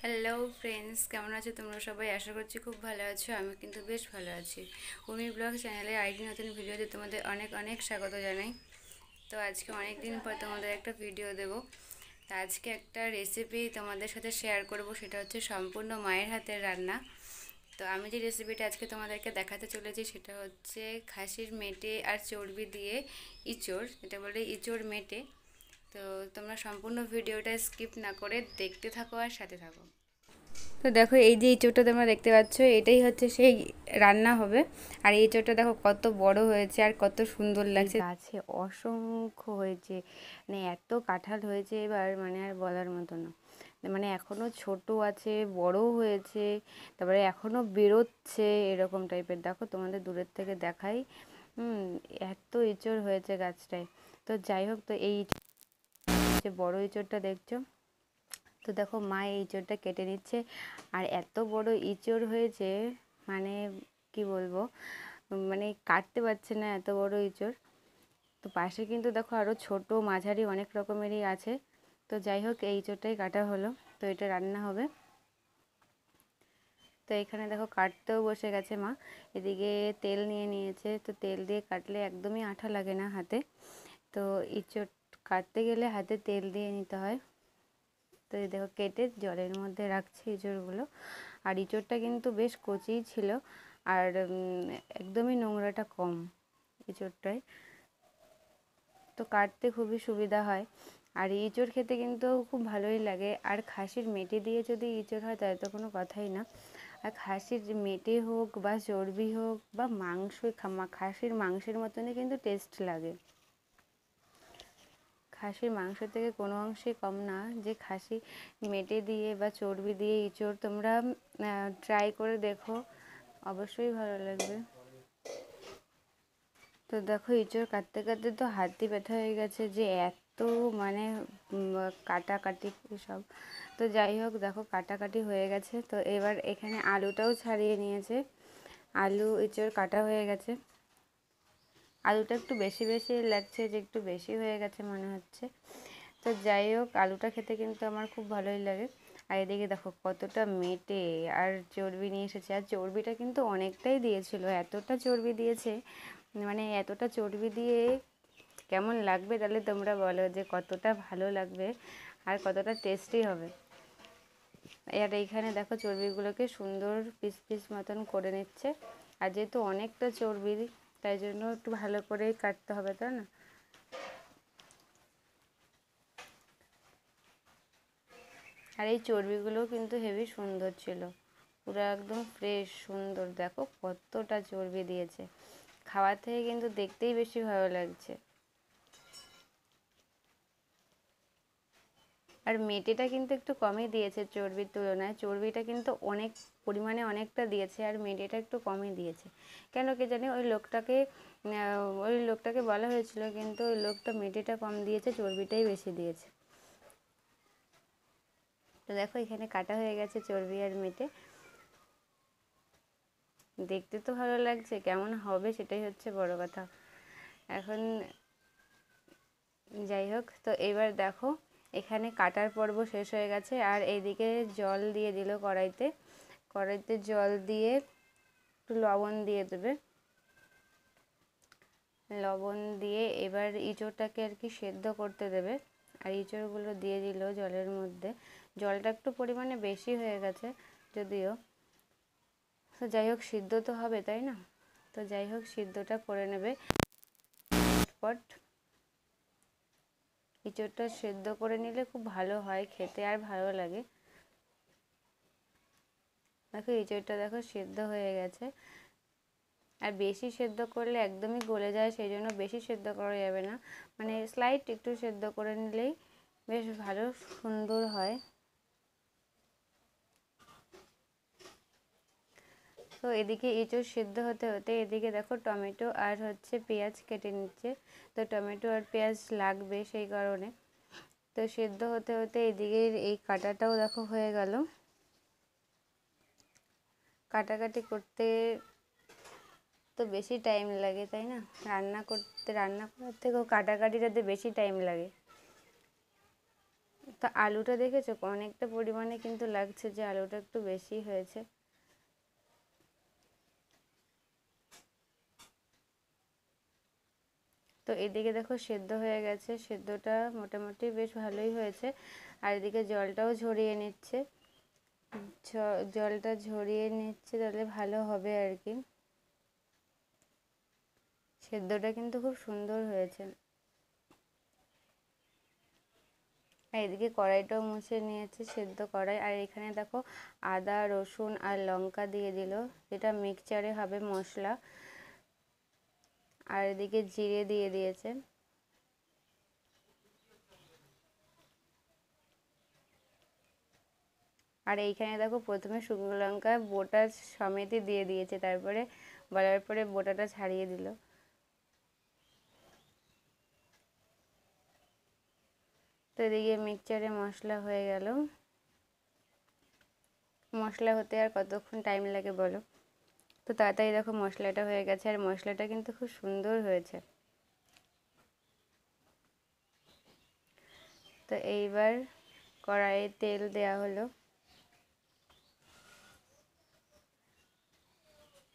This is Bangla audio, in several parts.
হ্যালো ফ্রেন্ডস, কেমন আছো তোমরা সবাই? আশা করছি খুব ভালো আছো। আমি কিন্তু বেশ ভালো আছি। উমি ব্লগ চ্যানেলে আরেকটি নতুন ভিডিওতে তোমাদের অনেক অনেক স্বাগত জানাই। তো আজকে অনেক দিন পর তোমাদের একটা ভিডিও দেব। তো আজকে একটা রেসিপি তোমাদের সাথে শেয়ার করব, সেটা হচ্ছে সম্পূর্ণ মায়ের হাতের রান্না। তো আমি যে রেসিপিটা আজকে তোমাদেরকে দেখাতে চলেছি সেটা হচ্ছে খাসির মেটে আর চর্বি দিয়ে ইঁচড়, এটা বলে ইঁচড় মেটে। তো তোমরা সম্পূর্ণ ভিডিওটা স্কিপ না করে দেখতে থাকো আর সাথে থাকো। তো দেখো, এই যে এঁচোড়টা তোমরা দেখতে পাচ্ছ, এটাই হচ্ছে সেই রান্না হবে। আর এই এঁচোড়টা দেখো কত বড় হয়েছে আর কত সুন্দর লাগছে। গাছে অসংখ্য হয়েছে, মানে এত কাঁঠাল হয়েছে এবার, মানে আর বলার মতো না। মানে এখনো ছোট আছে, বড়ও হয়েছে, তারপরে এখনো বেরোচ্ছে, এরকম টাইপের। দেখো তোমাদের দূরের থেকে দেখাই। এত এঁচোড় হয়েছে গাছটায়। তো যাই হোক, তো এই যে বড় এঁচোড়টা দেখছো, তো দেখো মা এই ইঁচড়টা কেটে নিচ্ছে। আর এত বড় ইঁচড় হয়েছে, মানে কি বলবো, মানে কাটতে পারছে না, এত বড় ইঁচড়। তো পাশে কিন্তু দেখো আরও ছোট মাঝারি অনেক রকমেরই আছে। তো যাই হোক, এই ইঁচড়টাই কাটা হলো। তো এটা রান্না হবে। তো এখানে দেখো কাটতেও বসে গেছে মা। এদিকে তেল নিয়ে নিয়েছে। তো তেল দিয়ে কাটলে একদমই আঠা লাগে না হাতে। তো ইঁচড় কাটতে গেলে হাতে তেল দিয়ে নিতে হয়। তো এই দেখো কেটে জলের মধ্যে রাখছি ইঁচড়গুলো। আর ইঁচড়টা কিন্তু বেশ কচিই ছিল, আর একদমই নোংরাটা কম ইঁচড়টায়। তো কাটতে খুবই সুবিধা হয়। আর ইঁচড় খেতে কিন্তু খুব ভালোই লাগে। আর খাসির মেটে দিয়ে যদি ইঁচড় হয় তাহলে তো কোনো কথাই না। আর খাসির মেটে হোক বা চর্বি হোক বা মাংস, খাসির মাংসের মতনই কিন্তু টেস্ট লাগে। খাসির মাংস থেকে কোনো অংশে কম না। যে খাসি মেটে দিয়ে বা চর্বি দিয়ে ইঁচড় তোমরা ট্রাই করে দেখো, অবশ্যই ভালো লাগবে। তো দেখো ইঁচড় কাটতে কাটতে তো হাতই ব্যথা হয়ে গেছে, যে এত মানে কাটাকাটি সব। তো যাই হোক, দেখো কাটাকাটি হয়ে গেছে। তো এবার এখানে আলুটাও ছাড়িয়ে নিয়েছে। আলু ইঁচড় কাটা হয়ে গেছে। আলুটা একটু বেশি বেশি লাগছে, যে একটু বেশি হয়ে গেছে মনে হচ্ছে। তো যাই হোক, আলুটা খেতে কিন্তু আমার খুব ভালোই লাগে। আর এদিকে দেখো কতটা মেটে আর চর্বি নিয়ে এসেছে। আর চর্বিটা কিন্তু অনেকটাই দিয়েছিল, এতটা চর্বি দিয়েছে, মানে এতটা চর্বি দিয়ে কেমন লাগবে তাহলে তোমরা বলো, যে কতটা ভালো লাগবে আর কতটা টেস্টি হবে। আর এইখানে দেখো চর্বিগুলোকে সুন্দর পিস পিস মতন করে নিচ্ছে। আর যেহেতু অনেকটা চর্বি, তাই জন্য একটু ভালো করেই কাটতে হবে, তাই না? আর এই চর্বিগুলোও কিন্তু হেভি সুন্দর ছিল, পুরো একদম ফ্রেশ সুন্দর। দেখো কতটা চর্বি দিয়েছে, খাওয়ার থেকে কিন্তু দেখতেই বেশি ভালো লাগছে। আর মেটেটা কিন্তু একটু কমই দিয়েছে চর্বির তুলনায়। চর্বিটা কিন্তু অনেক পরিমাণে অনেকটা দিয়েছে, আর মেটেটা একটু কমই দিয়েছে। কেন কে জানি, ওই লোকটাকে বলা হয়েছিল, কিন্তু ওই লোকটা মেটেটা কম দিয়েছে, চর্বিটাই বেশি দিয়েছে। তো দেখো এখানে কাটা হয়ে গেছে চর্বি আর মেটে। দেখতে তো ভালো লাগছে, কেমন হবে সেটাই হচ্ছে বড় কথা এখন। যাই হোক, তো এবার দেখো এখানে কাটার পর্ব শেষ হয়ে গেছে। আর এইদিকে জল দিয়ে দিল কড়াইতে। কড়াইতে জল দিয়ে একটু লবণ দিয়ে দেবে। লবণ দিয়ে এবার ইঁচড়টাকে আর কি সেদ্ধ করতে দেবে। আর ইঁচড়গুলো দিয়ে দিল জলের মধ্যে। জলটা একটু পরিমাণে বেশি হয়ে গেছে যদিও। তো যাই হোক, সিদ্ধ তো হবে, তাই না? তো যাই হোক, সিদ্ধটা করে নেবে পট। ইঁচড়টা সেদ্ধ করে নিলে খুব ভালো হয় খেতে, আর ভালো লাগে। দেখো ইঁচড়টা দেখো সেদ্ধ হয়ে গেছে। আর বেশি সেদ্ধ করলে একদমই গলে যায়, সেই জন্য বেশি সেদ্ধ করা যাবে না। মানে স্লাইট একটু সেদ্ধ করে নিলেই বেশ ভালো সুন্দর হয়। তো এদিকে এঁচোড় সেদ্ধ হতে হতে এদিকে দেখো টমেটো আর হচ্ছে পেঁয়াজ কেটে নিচ্ছে। তো টমেটো আর পেঁয়াজ লাগবে সেই কারণে। তো সেদ্ধ হতে হতে এদিকে এই কাটাটাও দেখো হয়ে গেল। কাটাকাটি করতে তো বেশি টাইম লাগে, তাই না? রান্না করার থেকেও কাটাকাটিটাতে বেশি টাইম লাগে। তো আলুটা দেখেছো অনেকটা পরিমাণে কিন্তু লাগছে যে আলুটা একটু বেশি হয়েছে। তো এদিকে দেখো সেদ্ধ হয়ে গেছে, সেদ্ধটা মোটামুটি বেশ ভালোই হয়েছে। আর এদিকে জলটাও ঝরিয়ে নিচ্ছে, জলটা ঝরিয়ে নিচ্ছে তাহলে ভালো হবে আর কি। সেদ্ধটা কিন্তু খুব সুন্দর হয়েছে। আর এদিকে কড়াইটাও মুছে নিয়েছে, সেদ্ধ কড়াই। আর এখানে দেখো আদা রসুন আর লঙ্কা দিয়ে দিল, যেটা মিক্সচারে হবে মশলা। আর এদিকে জিরে দিয়ে দিয়েছে। আর এইখানে দেখো প্রথমে শুকনো লঙ্কা বোটা সমেতই দিয়ে দিয়েছে, তারপরে বলার পরে বোটাটা ছাড়িয়ে দিল। তো এদিকে মিক্সচারে মশলা হয়ে গেল। মশলা হতে আর কতক্ষণ টাইম লাগে বলো? তো তাড়াতাড়ি দেখো মশলাটা হয়ে গেছে, আর মশলাটা কিন্তু খুব সুন্দর হয়েছে। তো এইবার কড়াইয়ে তেল দেয়া হলো।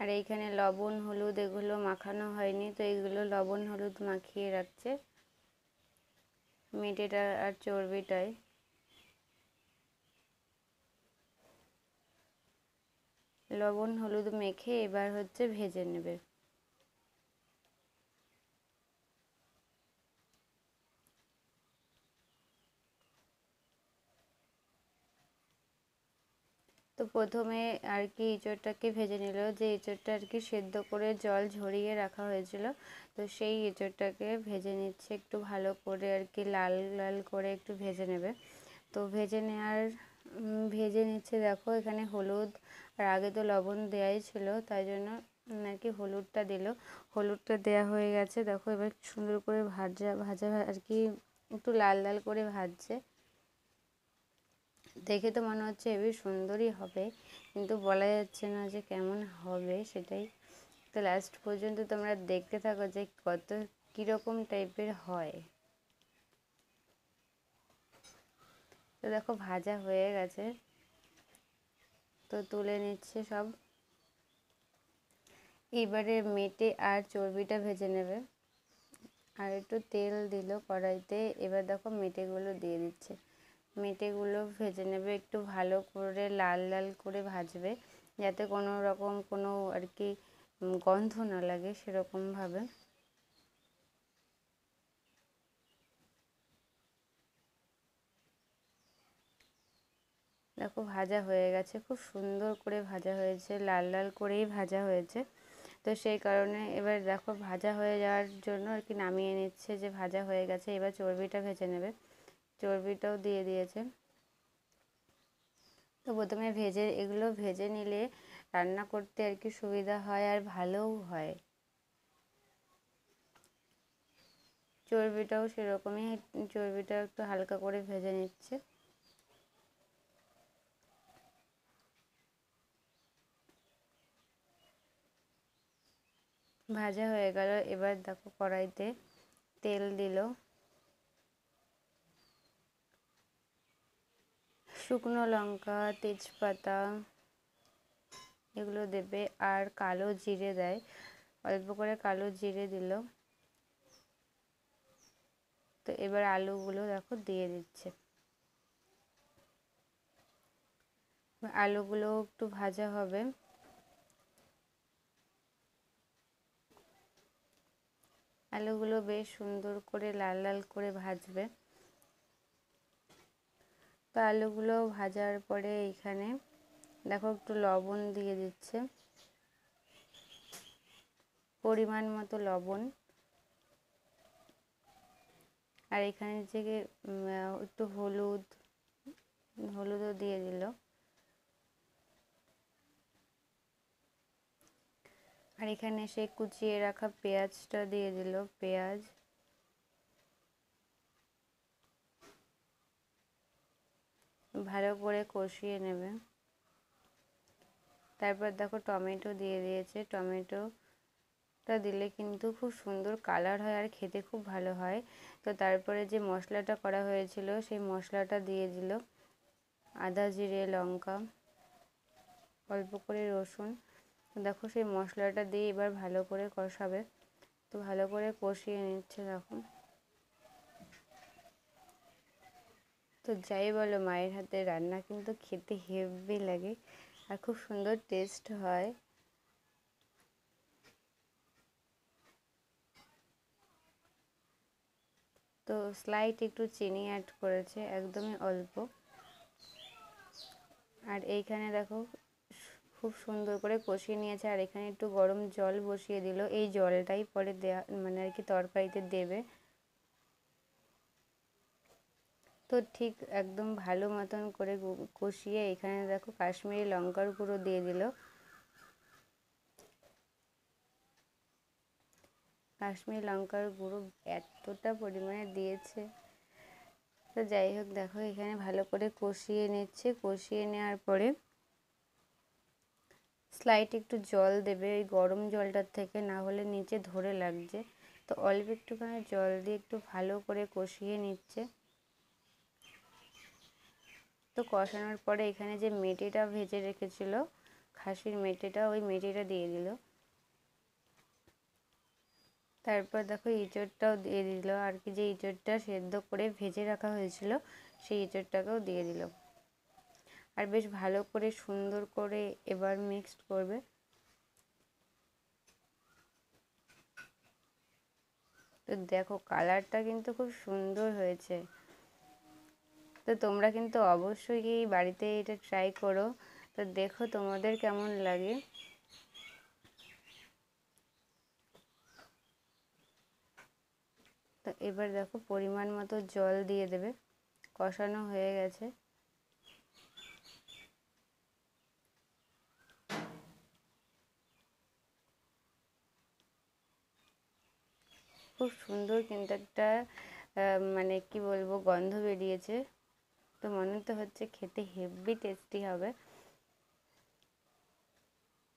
আর এইখানে লবণ হলুদ এগুলো মাখানো হয়নি, তো এইগুলো লবণ হলুদ মাখিয়ে রাখছে মেটেটা আর চর্বিটায়। লবণ হলুদ মেখে এবার হচ্ছে ভেজে নেবে। তো প্রথমে আর কি এঁচোড়টাকে ভেজে নিল, যে এঁচোড়টা আর কি সেদ্ধ করে জল ঝরিয়ে রাখা হয়েছিল, তো সেই এঁচোড়টাকে ভেজে নিচ্ছে একটু ভালো করে আর কি, লাল লাল করে একটু ভেজে নেবে। তো ভেজে নিচ্ছে। দেখো এখানে হলুদ, আর আগে তো লবণ দেওয়াই ছিল, তাই জন্য আর কি হলুদটা দিল। হলুদটা দেওয়া হয়ে গেছে। দেখো এবার সুন্দর করে ভাজা ভাজা আর কি একটু লাল লাল করে ভাজছে। দেখে তো মনে হচ্ছে হেবি সুন্দরই হবে, কিন্তু বলা যাচ্ছে না যে কেমন হবে সেটাই। তো লাস্ট পর্যন্ত তোমরা দেখতে থাকো যে কীরকম টাইপের হয়। তো দেখো ভাজা হয়ে গেছে, তো তুলে নিচ্ছে সব। এবারে মেটে আর চর্বিটা ভেজে নেবে। আর একটু তেল দিল কড়াইতে, এবার দেখো মেটেগুলো দিয়ে দিচ্ছে। মেটেগুলো ভেজে নেবে, একটু ভালো করে লাল লাল করে ভাজবে, যাতে কোনো রকম কোনো আর কি গন্ধ না লাগে সেরকমভাবে। দেখো ভাজা হয়ে গেছে, খুব সুন্দর করে ভাজা হয়েছে, লাল লাল করেই ভাজা হয়েছে। তো সেই কারণে এবার দেখো ভাজা হয়ে যাওয়ার জন্য আর কি নামিয়ে নিচ্ছে, যে ভাজা হয়ে গেছে। এবার চর্বিটা ভেজে নেবে, চর্বিটাও দিয়ে দিয়েছে। তো প্রথমে এগুলো ভেজে নিলে রান্না করতে আর কি সুবিধা হয়, আর ভালোও হয়। চর্বিটাও সেরকমই, চর্বিটা একটু হালকা করে ভেজে নিচ্ছে। ভাজা হয়ে গেল। এবার দেখো কড়াইতে তেল দিল, শুকনো লঙ্কা তেজপাতা এগুলো দেবে, আর কালো জিরে দেয়, অল্প করে কালো জিরে দিল। তো এবার আলুগুলো দেখো দিয়ে দিচ্ছে। আলুগুলো একটু ভাজা হবে। আলুগুলো বেশ সুন্দর করে লাল লাল করে ভাজবে। তো আলুগুলো ভাজার পরে এইখানে দেখো একটু লবণ দিয়ে দিচ্ছে, পরিমাণ মতো লবণ। আর এখানে যে একটু হলুদও দিয়ে দিল। আর এখানে সে কুচিয়ে রাখা পেঁয়াজটা দিয়ে দিল, পেঁয়াজ। ভালো করে কষিয়ে নেবে। তারপর দেখো টমেটো দিয়ে দিয়েছে, টমেটো টা দিলে কিন্তু খুব সুন্দর কালার হয় আর খেতে খুব ভালো হয়। তো তারপরে যে মশলাটা করা হয়েছিল সেই মশলাটা দিয়ে দিল, আদা জিরে লঙ্কা অল্প করে রসুন। দেখো সেই মশলাটা দিয়ে এবার ভালো করে কষাবে। তো ভালো করে কষিয়ে নিচ্ছে দেখো। তো যাই বলো, মায়ের হাতে রান্না কিন্তু খেতে হেভি লাগে আর খুব সুন্দর টেস্ট হয়। তো স্লাইট একটু চিনি অ্যাড করেছে, একদমই অল্প। আর এইখানে দেখো খুব সুন্দর করে কষিয়ে নিয়েছে। আর এখানে একটু গরম জল বসিয়ে দিল, এই জলটাই পরে দেয়া মানে আর কি তরকারিতে দেবে। তো ঠিক একদম ভালো মতন করে কষিয়ে এখানে দেখো কাশ্মীরি লঙ্কার গুঁড়ো দিয়ে দিল। কাশ্মীরি লঙ্কার গুঁড়ো এতটা পরিমাণে দিয়েছে। তো যাই হোক, দেখো এখানে ভালো করে কষিয়ে নিচ্ছে। কষিয়ে নেওয়ার পরে স্লাইট একটু জল দেবে এই গরম জলটার থেকে, না হলে নিচে ধরে লাগছে। তো অল্প একটুখানি জল দিয়ে একটু ভালো করে কষিয়ে নিচ্ছে। তো কষানোর পরে এখানে যে মেটেটা ভেজে রেখেছিল, খাসির মেটেটা, ওই মেটেটা দিয়ে দিল। তারপর দেখো এঁচোড়টাও দিয়ে দিল, আর কি যে এঁচোড়টা সেদ্ধ করে ভেজে রাখা হয়েছিল সেই এঁচোড়টাকেও দিয়ে দিল। আর বেশ ভালো করে সুন্দর করে এবার মিক্সড করবে। তো দেখো কালারটা কিন্তু খুব সুন্দর হয়েছে। তো তোমরা কিন্তু অবশ্যই বাড়িতে এটা ট্রাই করো। তো দেখো তোমাদের কেমন লাগে। তো এবার দেখো পরিমাণ মতো জল দিয়ে দেবে। কষানো হয়ে গেছে। খুব সুন্দর কিন্তু একটা মানে কি বলবো গন্ধ বেরিয়েছে। তো মনে তো হচ্ছে খেতে হেভি টেস্টি হবে।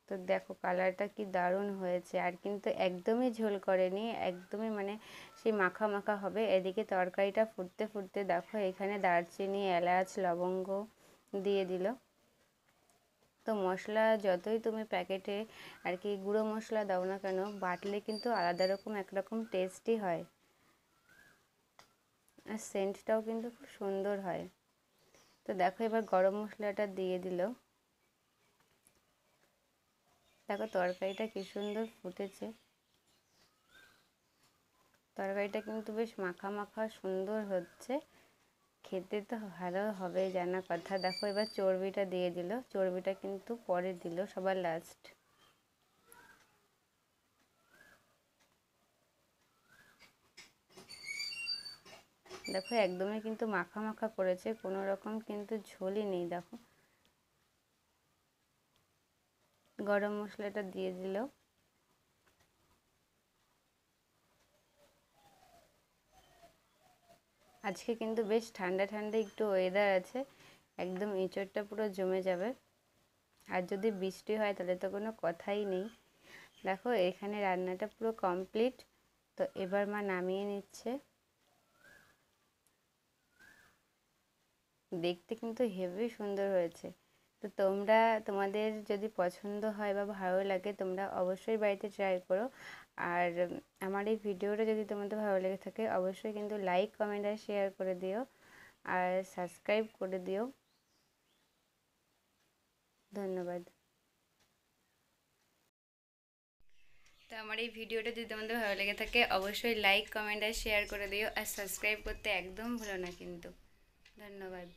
তো দেখো কালারটা কি দারুণ হয়েছে। আর কিন্তু একদমই ঝোল করেনি, একদমই মানে সেই মাখা মাখা হবে। এদিকে তরকারিটা ফুটতে ফুটতে দেখো এখানে দারচিনি এলাচ লবঙ্গ দিয়ে দিল। তো মশলা যতই তুমি প্যাকেটে আর কি গুঁড়ো মশলা দাও না কেন, বাটলে কিন্তু আলাদা রকম একরকম টেস্টই হয়। আর সেন্টটাও কিন্তু খুব সুন্দর হয়। তো দেখো এবার গরম মশলাটা দিয়ে দিল। দেখো তরকারিটা কি সুন্দর ফুটেছে। তরকারিটা কিন্তু বেশ মাখা মাখা সুন্দর হচ্ছে। খেতে তো ভালো হবে জানা কথা। দেখো এবার চর্বিটা দিয়ে দিল। চর্বিটা কিন্তু পরে দিল, সবার লাস্ট। দেখো একদমই কিন্তু মাখা মাখা করেছে, কোনো রকম কিন্তু ঝোলই নেই। দেখো গরম মশলাটা দিয়ে দিল। আজকে কিন্তু বেশ ঠান্ডা ঠান্ডা একটু ওয়েদার আছে, একদম এঁচোড়টা পুরো জমে যাবে। আর যদি বৃষ্টি হয় তাহলে তো কোনো কথাই নেই। দেখো এখানে রান্নাটা পুরো কমপ্লিট। তো এবার মা নামিয়ে নিচ্ছে। দেখতে কিন্তু হেভি সুন্দর হয়েছে। তো তোমরা তোমাদের যদি পছন্দ হয় বা ভালো লাগে তোমরা অবশ্যই বাড়িতে ট্রাই করো। আর আমার এই ভিডিওটা যদি তোমাদের ভালো লেগে থাকে অবশ্যই কিন্তু লাইক কমেন্ট আর শেয়ার করে দিও, আর সাবস্ক্রাইব করে দিও। ধন্যবাদ। তো আমার এই ভিডিওটা যদি তোমাদের ভালো লেগে থাকে অবশ্যই লাইক কমেন্ট আর শেয়ার করে দিও, আর সাবস্ক্রাইব করতে একদম ভুলো না কিন্তু। ধন্যবাদ।